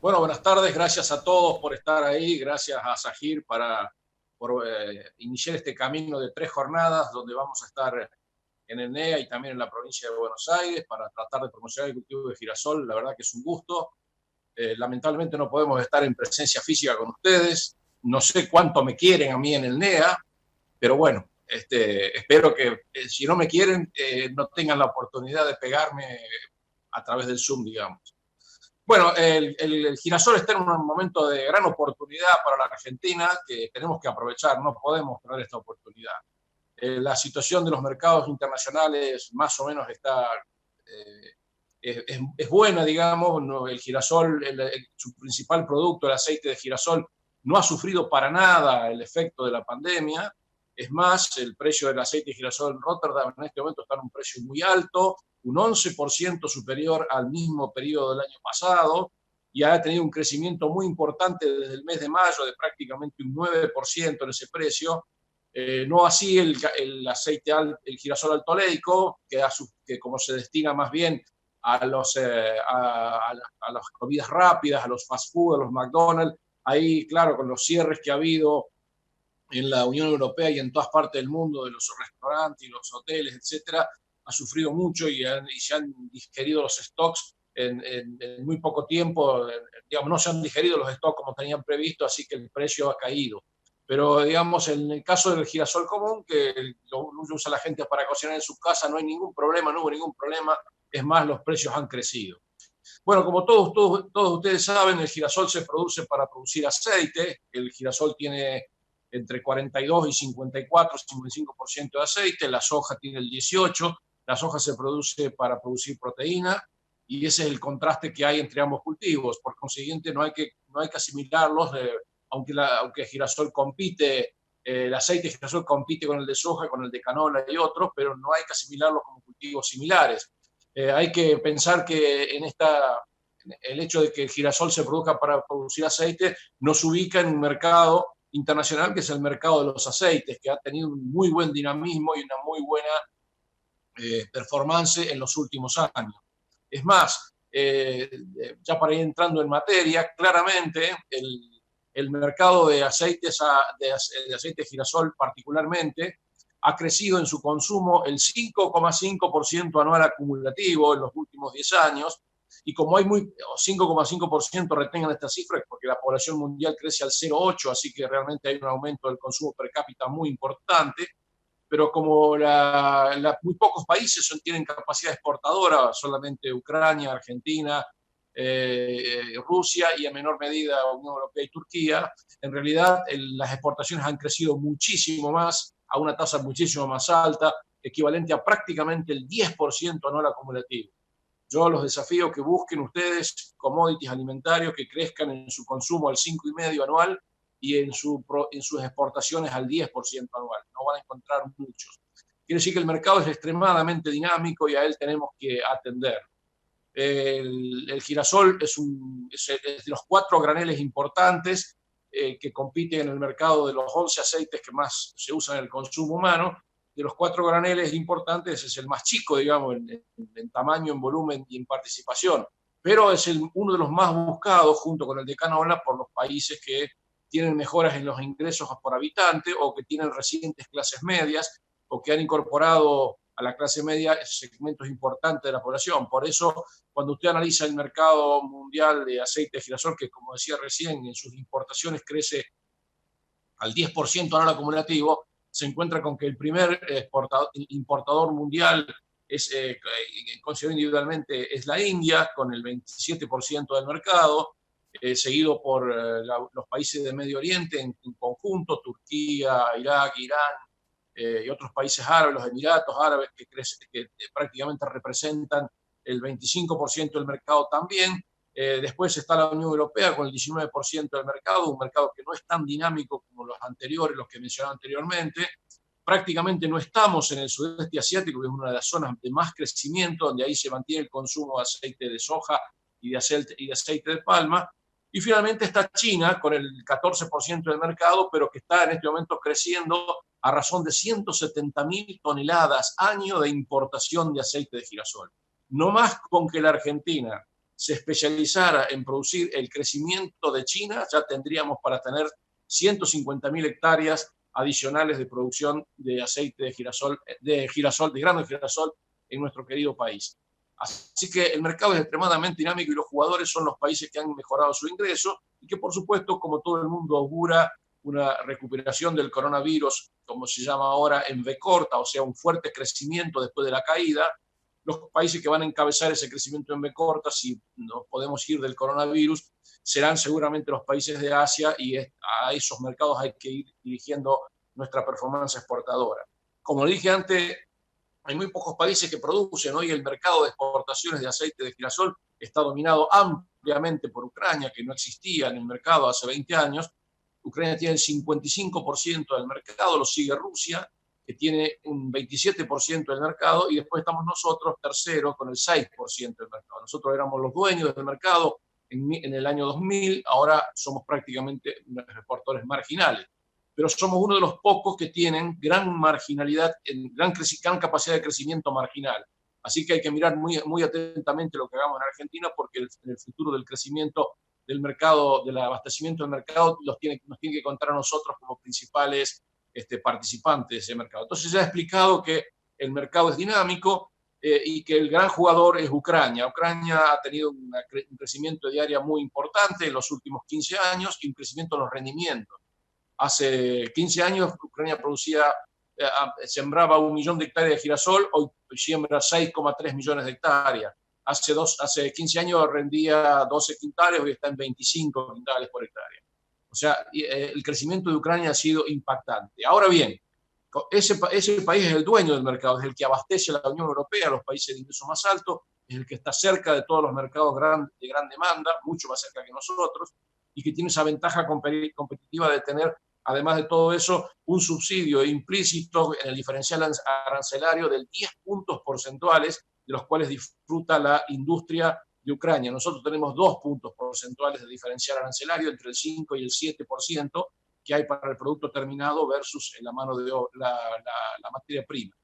Bueno, buenas tardes, gracias a todos por estar ahí, gracias a Sahir por iniciar este camino de 3 jornadas donde vamos a estar en el NEA y también en la provincia de Buenos Aires para tratar de promocionar el cultivo de girasol. La verdad que es un gusto. Lamentablemente no podemos estar en presencia física con ustedes. No sé cuánto me quieren a mí en el NEA, pero bueno, espero que si no me quieren, no tengan la oportunidad de pegarme a través del Zoom, digamos. Bueno, el girasol está en un momento de gran oportunidad para la Argentina que tenemos que aprovechar, no podemos perder esta oportunidad. La situación de los mercados internacionales más o menos está, es buena, digamos, no, el girasol, su principal producto, el aceite de girasol, no ha sufrido para nada el efecto de la pandemia. Es más, el precio del aceite de girasol en Rotterdam en este momento está en un precio muy alto, un 11% superior al mismo periodo del año pasado, y ha tenido un crecimiento muy importante desde el mes de mayo de prácticamente un 9% en ese precio. No así el aceite, el girasol alto oleico, que como se destina más bien a, a las comidas rápidas, a los fast food, a los McDonald's, ahí, claro, con los cierres que ha habido en la Unión Europea y en todas partes del mundo, de los restaurantes y los hoteles, etcétera, ha sufrido mucho y se han digerido los stocks en muy poco tiempo. Digamos, no se han digerido los stocks como tenían previsto, así que el precio ha caído. Pero, digamos, en el caso del girasol común, que lo usa la gente para cocinar en su casa, no hay ningún problema, no hubo ningún problema. Es más, los precios han crecido. Bueno, como todos ustedes saben, el girasol se produce para producir aceite. El girasol tiene entre 42 y 54, 55% de aceite. La soja tiene el 18%. La soja se produce para producir proteína y ese es el contraste que hay entre ambos cultivos. Por consiguiente, no hay que asimilarlos, aunque el girasol compite, el aceite de girasol compite con el de soja, con el de canola y otros, pero no hay que asimilarlos como cultivos similares. Hay que pensar que el hecho de que el girasol se produzca para producir aceite nos ubica en un mercado internacional que es el mercado de los aceites, que ha tenido un muy buen dinamismo y una muy buena performance en los últimos años. Es más, ya para ir entrando en materia, claramente el mercado de aceites, de aceite de girasol particularmente, ha crecido en su consumo el 5,5% anual acumulativo en los últimos 10 años, y como hay 5,5%, retengan esta cifra, porque la población mundial crece al 0,8%, así que realmente hay un aumento del consumo per cápita muy importante, pero como muy pocos países tienen capacidad exportadora, solamente Ucrania, Argentina, Rusia y en menor medida Unión Europea y Turquía, en realidad las exportaciones han crecido muchísimo más, a una tasa muchísimo más alta, equivalente a prácticamente el 10% anual acumulativo. Yo los desafío que busquen ustedes commodities alimentarios que crezcan en su consumo al 5,5% anual y en sus exportaciones al 10% anual. No van a encontrar muchos. Quiere decir que el mercado es extremadamente dinámico y a él tenemos que atender. El girasol es de los 4 graneles importantes que compiten en el mercado de los 11 aceites que más se usan en el consumo humano. De los 4 graneles importantes es el más chico, digamos, en tamaño, en volumen y en participación, pero es uno de los más buscados junto con el de canola por los países que tienen mejoras en los ingresos por habitante o que tienen recientes clases medias o que han incorporado a la clase media segmentos importantes de la población. Por eso, cuando usted analiza el mercado mundial de aceite de girasol, que como decía recién, en sus importaciones crece al 10% anual acumulativo, se encuentra con que el primer importador mundial es, considerado individualmente, es la India, con el 27% del mercado, seguido por los países de Medio Oriente en conjunto, Turquía, Irak, Irán, y otros países árabes, los Emiratos Árabes, que prácticamente representan el 25% del mercado también. Después está la Unión Europea con el 19% del mercado, un mercado que no es tan dinámico como los anteriores, los que mencioné anteriormente. Prácticamente no estamos en el sudeste asiático, que es una de las zonas de más crecimiento, donde ahí se mantiene el consumo de aceite de soja y de aceite de palma. Y finalmente está China con el 14% del mercado, pero que está en este momento creciendo a razón de 170.000 toneladas año de importación de aceite de girasol. No más con que la Argentina se especializara en producir el crecimiento de China, ya tendríamos para tener 150.000 hectáreas adicionales de producción de aceite de girasol, de grano de girasol en nuestro querido país. Así que el mercado es extremadamente dinámico y los jugadores son los países que han mejorado su ingreso y que, por supuesto, como todo el mundo augura una recuperación del coronavirus, como se llama ahora, en V corta, o sea, un fuerte crecimiento después de la caída. Los países que van a encabezar ese crecimiento en V corta, si nos podemos ir del coronavirus, serán seguramente los países de Asia y a esos mercados hay que ir dirigiendo nuestra performance exportadora. Como dije antes, hay muy pocos países que producen. Hoy el mercado de exportaciones de aceite de girasol está dominado ampliamente por Ucrania, que no existía en el mercado hace 20 años. Ucrania tiene el 55% del mercado, lo sigue Rusia, que tiene un 27% del mercado, y después estamos nosotros, terceros, con el 6% del mercado. Nosotros éramos los dueños del mercado en el año 2000, ahora somos prácticamente exportadores marginales. Pero somos uno de los pocos que tienen gran marginalidad, gran capacidad de crecimiento marginal. Así que hay que mirar muy atentamente lo que hagamos en Argentina, porque en el futuro del crecimiento del mercado, del abastecimiento del mercado, nos tiene que contar a nosotros como principales participantes de ese mercado. Entonces ya he explicado que el mercado es dinámico y que el gran jugador es Ucrania. Ucrania ha tenido un crecimiento diario muy importante en los últimos 15 años y un crecimiento en los rendimientos. Hace 15 años Ucrania sembraba 1 millón de hectáreas de girasol, hoy siembra 6,3 millones de hectáreas. Hace 15 años rendía 12 quintales, hoy está en 25 quintales por hectárea. O sea, el crecimiento de Ucrania ha sido impactante. Ahora bien, ese país es el dueño del mercado, es el que abastece a la Unión Europea, los países de ingreso más alto, es el que está cerca de todos los mercados de gran demanda, mucho más cerca que nosotros, y que tiene esa ventaja competitiva de tener, además de todo eso, un subsidio implícito en el diferencial arancelario del 10 puntos porcentuales, de los cuales disfruta la industria de Ucrania. Nosotros tenemos 2 puntos porcentuales de diferencial arancelario, entre el 5 y el 7% que hay para el producto terminado versus la mano de la materia prima.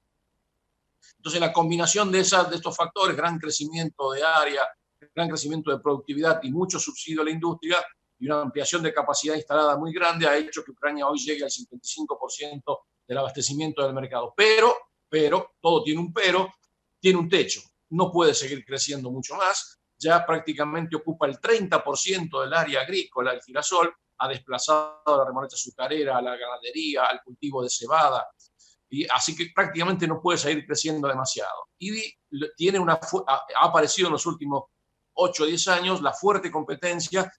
Entonces, la combinación de estos factores, gran crecimiento de área, gran crecimiento de productividad y mucho subsidio a la industria y una ampliación de capacidad instalada muy grande, ha hecho que Ucrania hoy llegue al 55% del abastecimiento del mercado. Pero, todo tiene un pero, tiene un techo. No puede seguir creciendo mucho más. Ya prácticamente ocupa el 30% del área agrícola, el girasol, ha desplazado a la remolacha azucarera, a la ganadería, al cultivo de cebada, y así que prácticamente no puede seguir creciendo demasiado. Y ha aparecido en los últimos 8 o 10 años la fuerte competencia de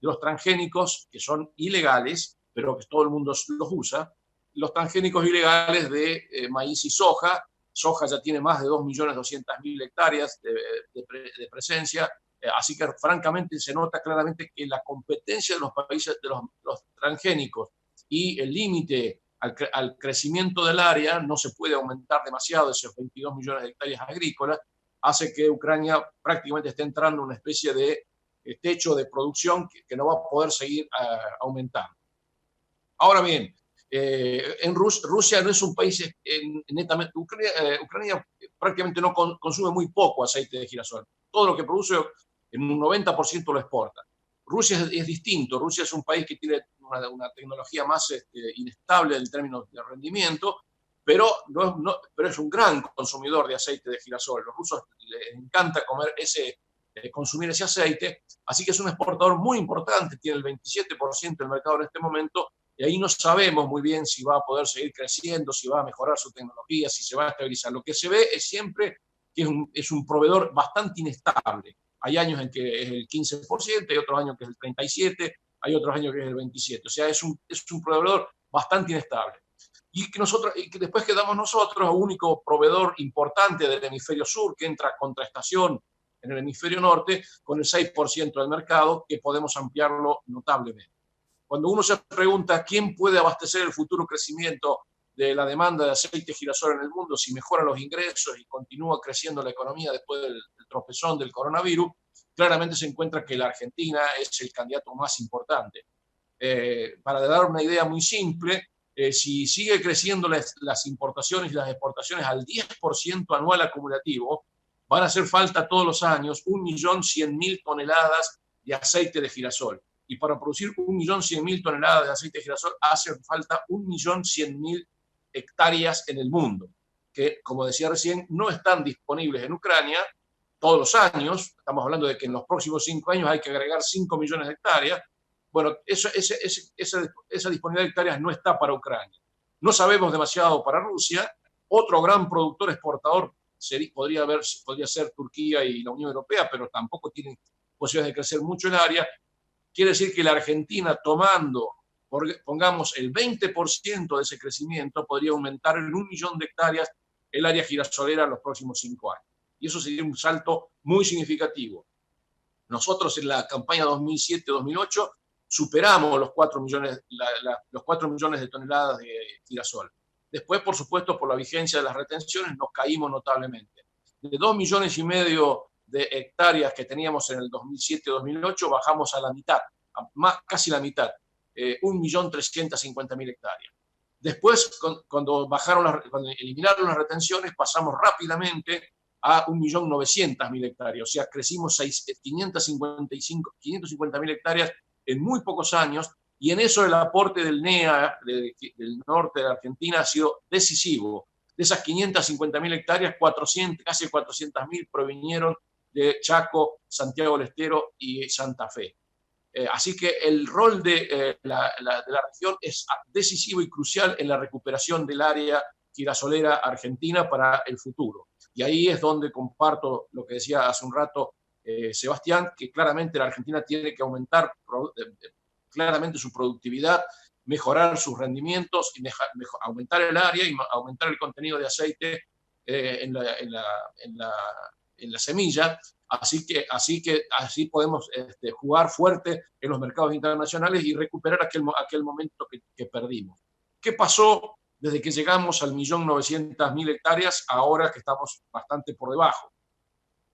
los transgénicos, que son ilegales, pero que todo el mundo los usa, los transgénicos ilegales de maíz y soja. Soja ya tiene más de 2.200.000 hectáreas de presencia, así que francamente se nota claramente que la competencia de los países, de los transgénicos y el límite al crecimiento del área no se puede aumentar demasiado, esos 22 millones de hectáreas agrícolas, hace que Ucrania prácticamente esté entrando en una especie de techo de producción que no va a poder seguir aumentando. Ahora bien, Rusia no es un país netamente. Ucrania prácticamente no consume muy poco aceite de girasol. Todo lo que produce, en un 90% lo exporta. Rusia es distinto. Rusia es un país que tiene una tecnología más inestable en términos de rendimiento, pero es un gran consumidor de aceite de girasol. Los rusos les encanta consumir ese aceite, así que es un exportador muy importante, tiene el 27% del mercado en este momento, y ahí no sabemos muy bien si va a poder seguir creciendo, si va a mejorar su tecnología, si se va a estabilizar. Lo que se ve es siempre que es un proveedor bastante inestable. Hay años en que es el 15%, hay otros años que es el 37%, hay otros años que es el 27%. O sea, es un proveedor bastante inestable. Y que después quedamos nosotros, único proveedor importante del hemisferio sur, que entra a contraestación en el hemisferio norte, con el 6% del mercado, que podemos ampliarlo notablemente. Cuando uno se pregunta quién puede abastecer el futuro crecimiento de la demanda de aceite girasol en el mundo, si mejoran los ingresos y continúa creciendo la economía después del tropezón del coronavirus, claramente se encuentra que la Argentina es el candidato más importante. Para dar una idea muy simple, si sigue creciendo las importaciones y las exportaciones al 10% anual acumulativo, van a hacer falta todos los años 1.100.000 toneladas de aceite de girasol. Y para producir 1.100.000 toneladas de aceite de girasol hace falta 1.100.000 hectáreas en el mundo, que, como decía recién, no están disponibles en Ucrania todos los años. Estamos hablando de que en los próximos 5 años hay que agregar 5 millones de hectáreas. Bueno, esa disponibilidad de hectáreas no está para Ucrania. No sabemos demasiado para Rusia. Otro gran productor exportador podría ser Turquía y la Unión Europea, pero tampoco tienen posibilidades de crecer mucho el área. Quiere decir que la Argentina, tomando, pongamos, el 20% de ese crecimiento, podría aumentar en 1.000.000 de hectáreas el área girasolera en los próximos 5 años. Y eso sería un salto muy significativo. Nosotros en la campaña 2007-2008 superamos los 4 millones de toneladas de girasol. Después, por supuesto, por la vigencia de las retenciones, nos caímos notablemente. De 2,5 millones de hectáreas que teníamos en el 2007-2008, bajamos a la mitad, casi la mitad, 1.350.000 hectáreas. Después, cuando eliminaron las retenciones, pasamos rápidamente a 1.900.000 hectáreas, o sea, crecimos 550.000 hectáreas en muy pocos años, y en eso el aporte del NEA del norte de la Argentina ha sido decisivo. De esas 550.000 hectáreas, casi 400.000 provinieron de Chaco, Santiago del Estero y Santa Fe. Así que el rol de la región es decisivo y crucial en la recuperación del área girasolera argentina para el futuro. Y ahí es donde comparto lo que decía hace un rato Sebastián, que claramente la Argentina tiene que aumentar claramente su productividad, mejorar sus rendimientos, y aumentar el área y aumentar el contenido de aceite en la semilla. Así podemos jugar fuerte en los mercados internacionales y recuperar aquel momento que perdimos. ¿Qué pasó desde que llegamos al 1.900.000 hectáreas, ahora que estamos bastante por debajo?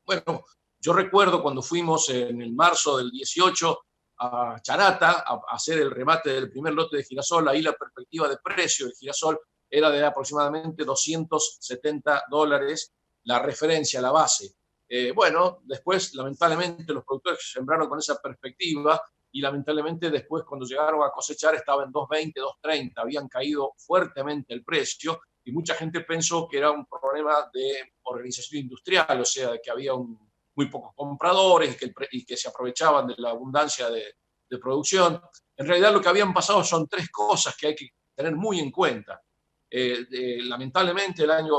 Bueno, yo recuerdo cuando fuimos en el marzo del 18 a Charata a hacer el remate del primer lote de girasol. Ahí la perspectiva de precio del girasol era de aproximadamente $270, la referencia, la base. Bueno, después, lamentablemente, los productores sembraron con esa perspectiva y lamentablemente después, cuando llegaron a cosechar, estaba en 220, 230. Habían caído fuertemente el precio y mucha gente pensó que era un problema de organización industrial, o sea, de que había muy pocos compradores y que se aprovechaban de la abundancia de producción. En realidad lo que habían pasado son 3 cosas que hay que tener muy en cuenta. Lamentablemente en el año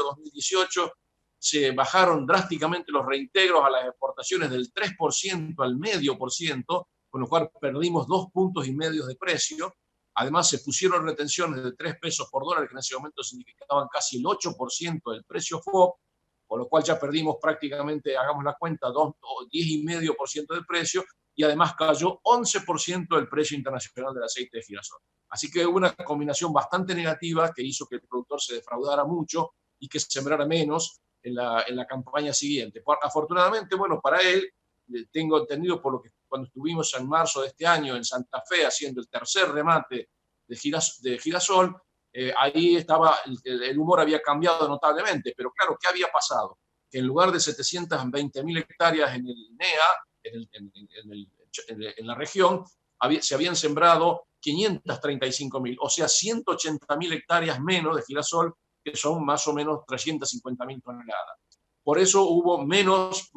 2018 se bajaron drásticamente los reintegros a las exportaciones del 3% al 0,5%, con lo cual perdimos 2,5 puntos de precio. Además se pusieron retenciones de 3 pesos por dólar, que en ese momento significaban casi el 8% del precio FOB, con lo cual ya perdimos prácticamente, hagamos la cuenta, 10,5% del precio, y además cayó 11% del precio internacional del aceite de girasol. Así que hubo una combinación bastante negativa que hizo que el productor se defraudara mucho y que sembrara menos en la campaña siguiente. Afortunadamente, bueno, para él, tengo entendido por lo que cuando estuvimos en marzo de este año en Santa Fe haciendo el tercer remate de girasol, ahí estaba, el humor había cambiado notablemente, pero claro, ¿qué había pasado? Que en lugar de 720.000 hectáreas en el NEA, en la región, se habían sembrado 535.000, o sea, 180.000 hectáreas menos de girasol, que son más o menos 350.000 toneladas. Por eso hubo menos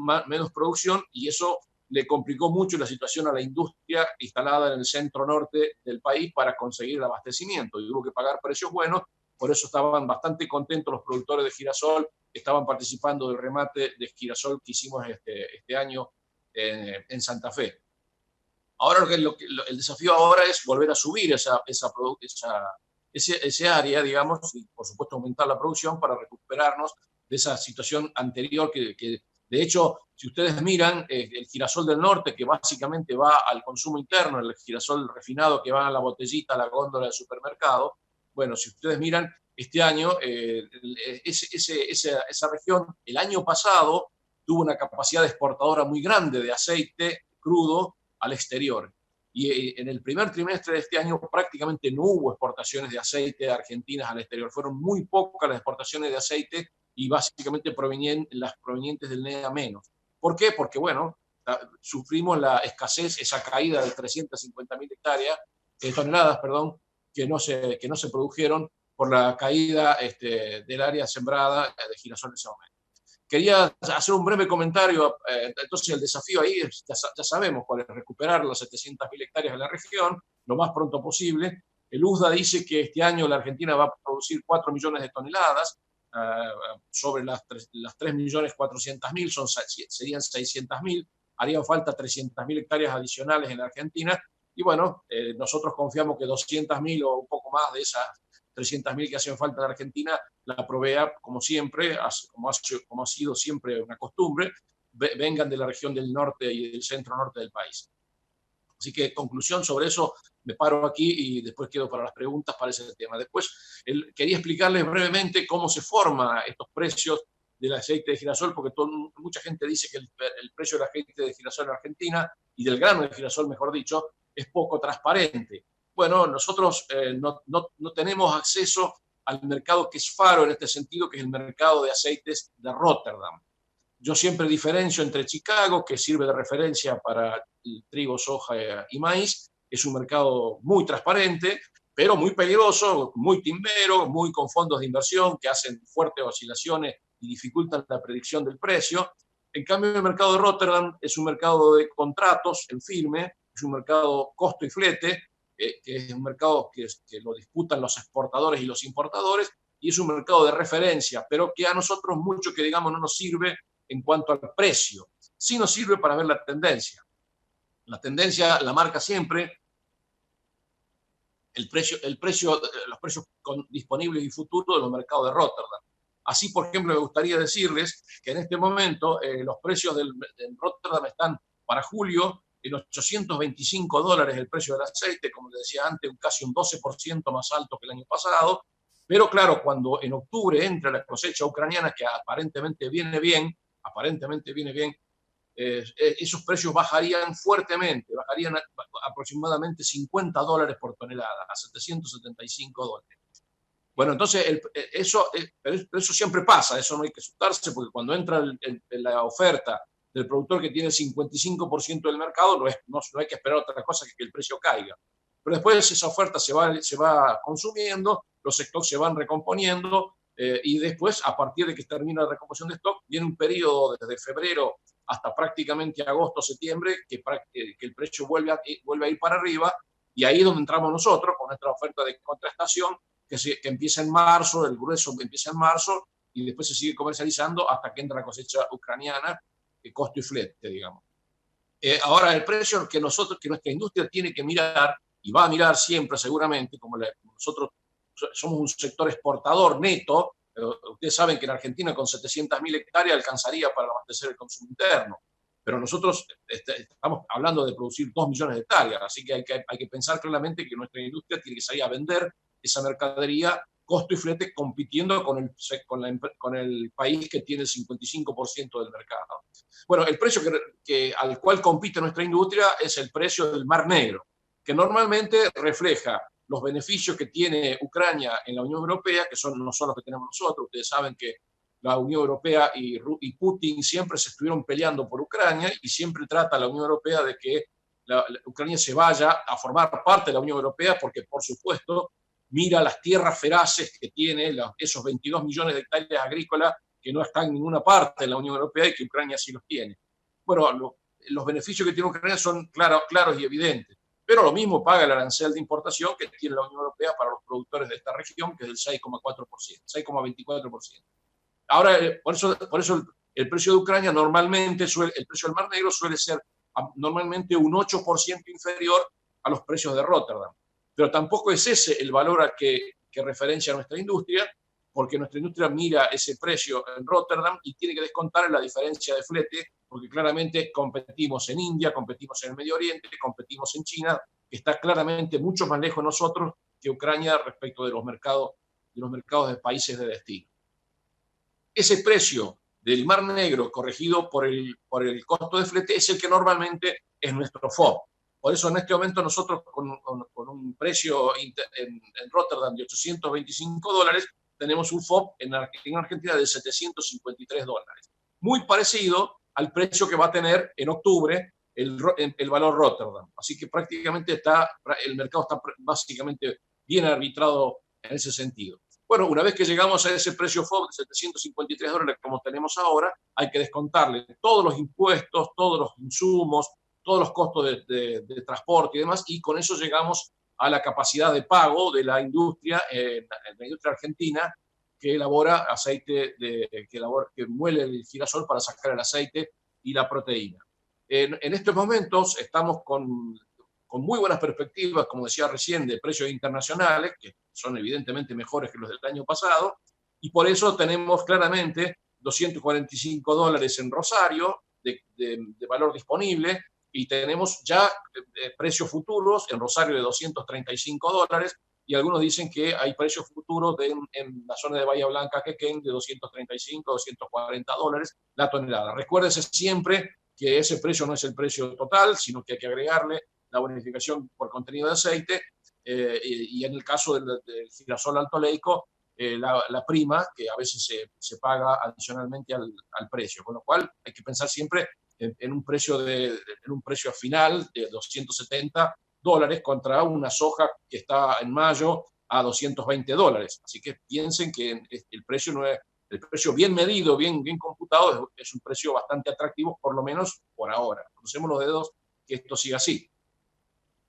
producción y eso le complicó mucho la situación a la industria instalada en el centro norte del país para conseguir el abastecimiento, y hubo que pagar precios buenos. Por eso estaban bastante contentos los productores de girasol, estaban participando del remate de girasol que hicimos este año en Santa Fe. Ahora el desafío ahora es volver a subir ese área, digamos, y por supuesto aumentar la producción para recuperarnos de esa situación anterior que de hecho, si ustedes miran, el girasol del norte, que básicamente va al consumo interno, el girasol refinado que va a la botellita, a la góndola del supermercado, bueno, si ustedes miran, este año, esa región, el año pasado, tuvo una capacidad exportadora muy grande de aceite crudo al exterior. Y en el primer trimestre de este año prácticamente no hubo exportaciones de aceite argentinas al exterior. Fueron muy pocas las exportaciones de aceite y básicamente las provenientes del NEA menos. ¿Por qué? Porque, bueno, sufrimos la escasez, esa caída de 350.000 toneladas, perdón, que no se produjeron por la caída del área sembrada de girasol en ese momento. Quería hacer un breve comentario. Entonces, el desafío ahí ya sabemos cuál es: recuperar las 700.000 hectáreas de la región lo más pronto posible. El USDA dice que este año la Argentina va a producir 4 millones de toneladas, sobre las 3.400.000 serían 600.000. Harían falta 300.000 hectáreas adicionales en la Argentina. Y bueno, nosotros confiamos que 200.000 o un poco más de esas 300.000 que hacen falta en la Argentina la provea, como siempre, como ha sido siempre una costumbre, vengan de la región del norte y del centro norte del país. Así que, conclusión sobre eso, me paro aquí y después quedo para las preguntas para ese tema. Después, quería explicarles brevemente cómo se forman estos precios del aceite de girasol, porque mucha gente dice que el precio del aceite de girasol en Argentina, y del grano de girasol, mejor dicho, es poco transparente. Bueno, nosotros no tenemos acceso al mercado que es faro en este sentido, que es el mercado de aceites de Rotterdam. Yo siempre diferencio entre Chicago, que sirve de referencia para el trigo, soja y maíz. Es un mercado muy transparente, pero muy peligroso, muy timbero, muy con fondos de inversión que hacen fuertes oscilaciones y dificultan la predicción del precio. En cambio, el mercado de Rotterdam es un mercado de contratos en firme, es un mercado costo y flete, que es un mercado que lo disputan los exportadores y los importadores, y es un mercado de referencia, pero que a nosotros mucho que digamos no nos sirve en cuanto al precio. Sí nos sirve para ver la tendencia. La tendencia la marca siempre los precios disponibles y futuros de los mercados de Rotterdam. Así, por ejemplo, me gustaría decirles que en este momento los precios de Rotterdam están para julio en $825 el precio del aceite, como les decía antes, casi un 12% más alto que el año pasado. Pero claro, cuando en octubre entra la cosecha ucraniana, que aparentemente viene bien, esos precios bajarían fuertemente, bajarían aproximadamente $50 por tonelada, a $775. Bueno, entonces eso siempre pasa, eso no hay que asustarse, porque cuando entra la oferta del productor que tiene el 55% del mercado, no hay que esperar otra cosa que el precio caiga. Pero después esa oferta se va consumiendo, los stocks se van recomponiendo, y después, a partir de que termina la recomposición de stock, viene un periodo desde febrero hasta prácticamente agosto, septiembre, que el precio vuelve a ir para arriba, y ahí es donde entramos nosotros con nuestra oferta de contratación, que empieza en marzo, el grueso empieza en marzo, y después se sigue comercializando hasta que entra la cosecha ucraniana, costo y flete, digamos. Ahora, el precio que nuestra industria tiene que mirar, y va a mirar siempre seguramente, como nosotros somos un sector exportador neto. Ustedes saben que en Argentina con 700.000 hectáreas alcanzaría para abastecer el consumo interno, pero nosotros estamos hablando de producir 2 millones de hectáreas, así que hay que pensar claramente que nuestra industria tiene que salir a vender esa mercadería costo y flete, compitiendo con el país que tiene el 55% del mercado. Bueno, el precio al cual compite nuestra industria es el precio del Mar Negro, que normalmente refleja los beneficios que tiene Ucrania en la Unión Europea, que no son los que tenemos nosotros. Ustedes saben que la Unión Europea y Putin siempre se estuvieron peleando por Ucrania, y siempre trata la Unión Europea de que Ucrania se vaya a formar parte de la Unión Europea, porque, por supuesto, mira las tierras feraces que tiene, esos 22 millones de hectáreas agrícolas que no están en ninguna parte de la Unión Europea y que Ucrania sí los tiene. Bueno, los beneficios que tiene Ucrania son claros y evidentes, pero lo mismo paga el arancel de importación que tiene la Unión Europea para los productores de esta región, que es del 6,4%, 6,24%. Ahora, por eso el precio de Ucrania normalmente, el precio del Mar Negro suele ser normalmente un 8% inferior a los precios de Rotterdam. Pero tampoco es ese el valor que referencia a nuestra industria, porque nuestra industria mira ese precio en Rotterdam y tiene que descontar la diferencia de flete, porque claramente competimos en India, competimos en el Medio Oriente, competimos en China, que está claramente mucho más lejos de nosotros que Ucrania respecto de los mercados de países de destino. Ese precio del Mar Negro corregido por el costo de flete es el que normalmente es nuestro FOB. Por eso en este momento nosotros con un precio en Rotterdam de $825 tenemos un FOB en Argentina de $753, muy parecido al precio que va a tener en octubre el valor Rotterdam. Así que prácticamente el mercado está básicamente bien arbitrado en ese sentido. Bueno, una vez que llegamos a ese precio FOB de $753 como tenemos ahora, hay que descontarle todos los impuestos, todos los insumos, todos los costos de transporte y demás, y con eso llegamos a la capacidad de pago de la industria argentina que elabora aceite, que muele el girasol para sacar el aceite y la proteína. En estos momentos estamos con muy buenas perspectivas, como decía recién, de precios internacionales, que son evidentemente mejores que los del año pasado, y por eso tenemos claramente $245 en Rosario de valor disponible, y tenemos ya precios futuros en Rosario de $235, y algunos dicen que hay precios futuros en la zona de Bahía Blanca, Quequén, de $235, $240 la tonelada. Recuérdese siempre que ese precio no es el precio total, sino que hay que agregarle la bonificación por contenido de aceite, y en el caso del girasol alto oleico, la prima, que a veces se paga adicionalmente al precio, con lo cual hay que pensar siempre en un precio final de $270 contra una soja que está en mayo a $220. Así que piensen que el precio no es, el precio bien medido, bien computado, es un precio bastante atractivo, por lo menos por ahora. Crucemos los dedos que esto siga así.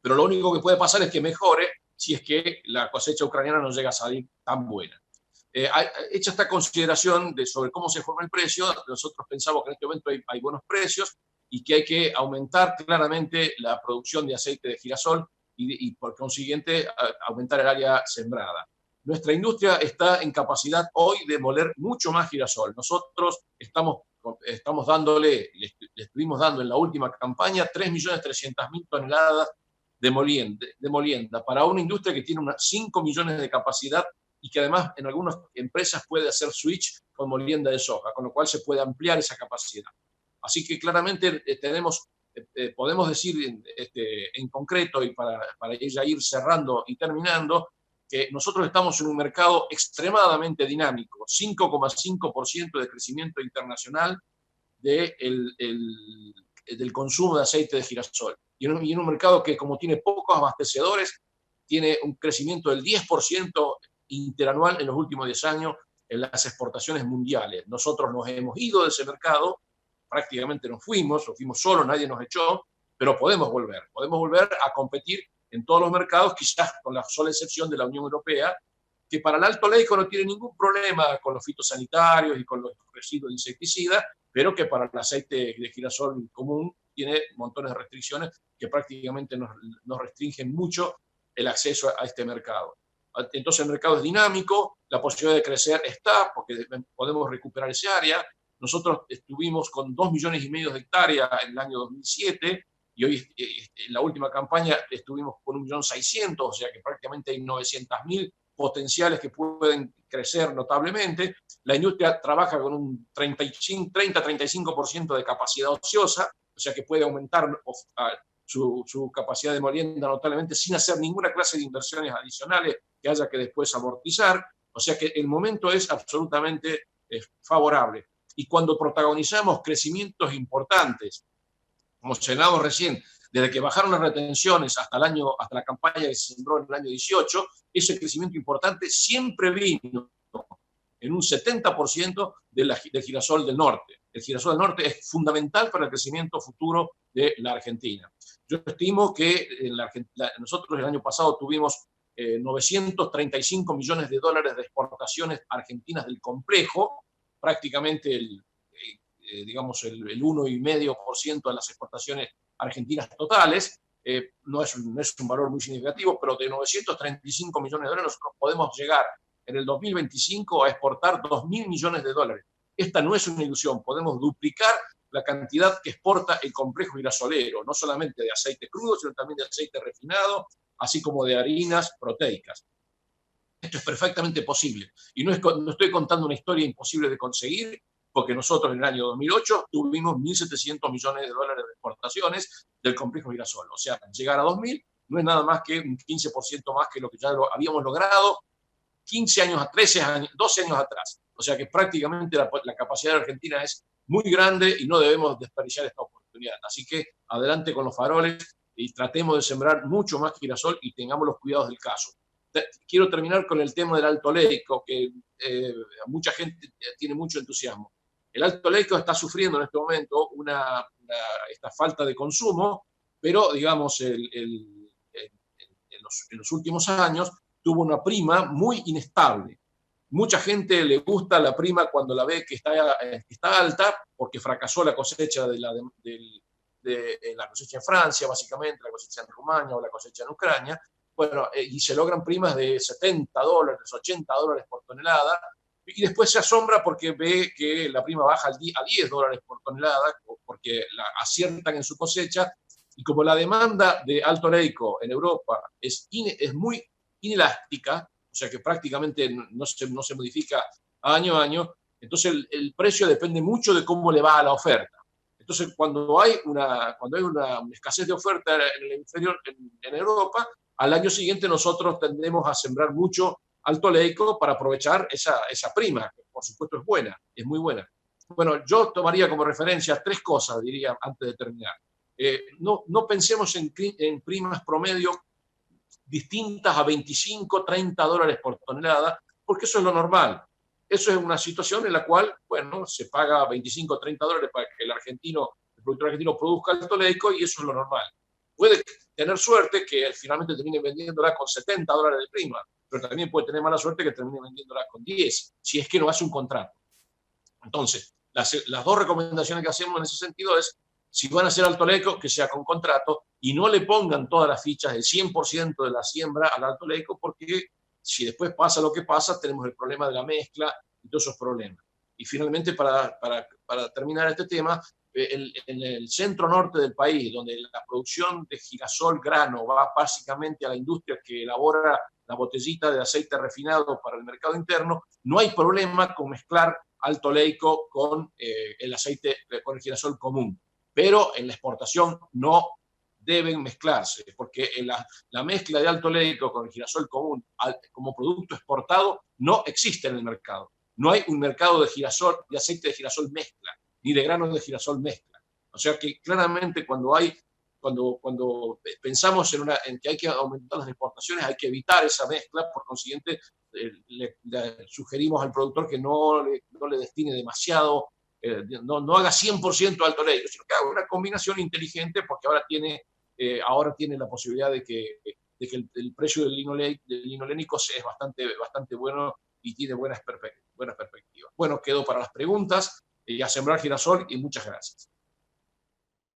Pero lo único que puede pasar es que mejore si es que la cosecha ucraniana no llega a salir tan buena. Hecha esta consideración sobre cómo se forma el precio, nosotros pensamos que en este momento hay buenos precios y que hay que aumentar claramente la producción de aceite de girasol y por consiguiente aumentar el área sembrada. Nuestra industria está en capacidad hoy de moler mucho más girasol. Nosotros estamos dándole, le estuvimos dando en la última campaña 3.300.000 toneladas de molienda para una industria que tiene 5 millones de capacidad y que además en algunas empresas puede hacer switch con molienda de soja, con lo cual se puede ampliar esa capacidad. Así que claramente podemos decir en concreto, y para ya ir cerrando y terminando, que nosotros estamos en un mercado extremadamente dinámico, 5,5% de crecimiento internacional del consumo de aceite de girasol. Y en un mercado que, como tiene pocos abastecedores, tiene un crecimiento del 10% interanual en los últimos 10 años en las exportaciones mundiales. Nosotros nos hemos ido de ese mercado, prácticamente nos fuimos solos, nadie nos echó, pero podemos volver a competir en todos los mercados, quizás con la sola excepción de la Unión Europea, que para el alto oleico no tiene ningún problema con los fitosanitarios y con los residuos de insecticidas, pero que para el aceite de girasol común tiene montones de restricciones que prácticamente nos restringen mucho el acceso a este mercado. Entonces el mercado es dinámico, la posibilidad de crecer está, porque podemos recuperar ese área. Nosotros estuvimos con 2,5 millones de hectáreas en el año 2007 y hoy en la última campaña estuvimos con 1.600.000, o sea que prácticamente hay 900.000 potenciales que pueden crecer notablemente. La industria trabaja con un 30-35% de capacidad ociosa, o sea que puede aumentar su capacidad de molienda notablemente sin hacer ninguna clase de inversiones adicionales que haya que después amortizar. O sea que el momento es absolutamente favorable. Y cuando protagonizamos crecimientos importantes, como señalamos recién, desde que bajaron las retenciones hasta la campaña que se sembró en el año 18, ese crecimiento importante siempre vino en un 70% del girasol del norte. El girasol del norte es fundamental para el crecimiento futuro de la Argentina. Yo estimo que nosotros el año pasado tuvimos $935 millones de exportaciones argentinas del complejo, prácticamente el 1,5% de las exportaciones argentinas totales. No es un valor muy significativo, pero de $935 millones nosotros podemos llegar en el 2025 a exportar $2.000 millones. Esta no es una ilusión, podemos duplicar la cantidad que exporta el complejo girasolero, no solamente de aceite crudo, sino también de aceite refinado, así como de harinas proteicas. Esto es perfectamente posible. Y no estoy contando una historia imposible de conseguir, porque nosotros en el año 2008 tuvimos $1.700 millones de exportaciones del complejo girasol. O sea, llegar a 2.000 no es nada más que un 15% más que lo que ya habíamos logrado 15 años, 13 años, 12 años atrás. O sea que prácticamente la capacidad de Argentina es muy grande y no debemos desperdiciar esta oportunidad. Así que adelante con los faroles y tratemos de sembrar mucho más girasol y tengamos los cuidados del caso. Quiero terminar con el tema del Alto Leyco, que mucha gente tiene mucho entusiasmo. El Alto Leyco está sufriendo en este momento esta falta de consumo, pero digamos, en los últimos años tuvo una prima muy inestable. Mucha gente le gusta la prima cuando la ve que está alta, porque fracasó la cosecha de la cosecha en Francia, básicamente, la cosecha en Rumania o la cosecha en Ucrania. Bueno, y se logran primas de $70, $80 por tonelada, y después se asombra porque ve que la prima baja a $10 por tonelada, porque la aciertan en su cosecha, y como la demanda de Alto Leyco en Europa es muy inelástica, o sea que prácticamente no se modifica año a año, entonces el precio depende mucho de cómo le va a la oferta. Entonces, cuando hay una escasez de oferta en el hemisferio, en Europa, al año siguiente nosotros tendremos a sembrar mucho Alto Leyco para aprovechar esa prima, que por supuesto es buena, es muy buena. Bueno, yo tomaría como referencia 3 cosas, diría, antes de terminar. No pensemos en primas promedio distintas a 25, $30 por tonelada, porque eso es lo normal. Eso es una situación en la cual, bueno, se paga 25, $30 para que el productor argentino produzca Alto Leyco y eso es lo normal. Puede tener suerte que finalmente termine vendiéndola con $70 de prima, pero también puede tener mala suerte que termine vendiéndola con 10, si es que no hace un contrato. Entonces, las 2 recomendaciones que hacemos en ese sentido es, si van a hacer Alto Leyco, que sea con contrato y no le pongan todas las fichas, el 100% de la siembra al Alto Leyco, porque si después pasa lo que pasa, tenemos el problema de la mezcla y todos esos problemas. Y finalmente, para terminar este tema, en el centro norte del país, donde la producción de girasol grano va básicamente a la industria que elabora la botellita de aceite refinado para el mercado interno, no hay problema con mezclar Alto Leyco con el aceite, con el girasol común. Pero en la exportación no deben mezclarse, porque la mezcla de Alto Leyco con el girasol común como producto exportado no existe en el mercado. No hay un mercado de aceite de girasol mezcla, ni de granos de girasol mezcla. O sea que claramente cuando pensamos en que hay que aumentar las exportaciones, hay que evitar esa mezcla, por consiguiente le sugerimos al productor que no le destine demasiado, no haga 100% Alto Leyco, sino que haga una combinación inteligente, porque ahora tiene la posibilidad de que el precio del linolénico es bastante bueno y tiene buenas perspectivas. Bueno, quedo para las preguntas y a sembrar girasol y muchas gracias.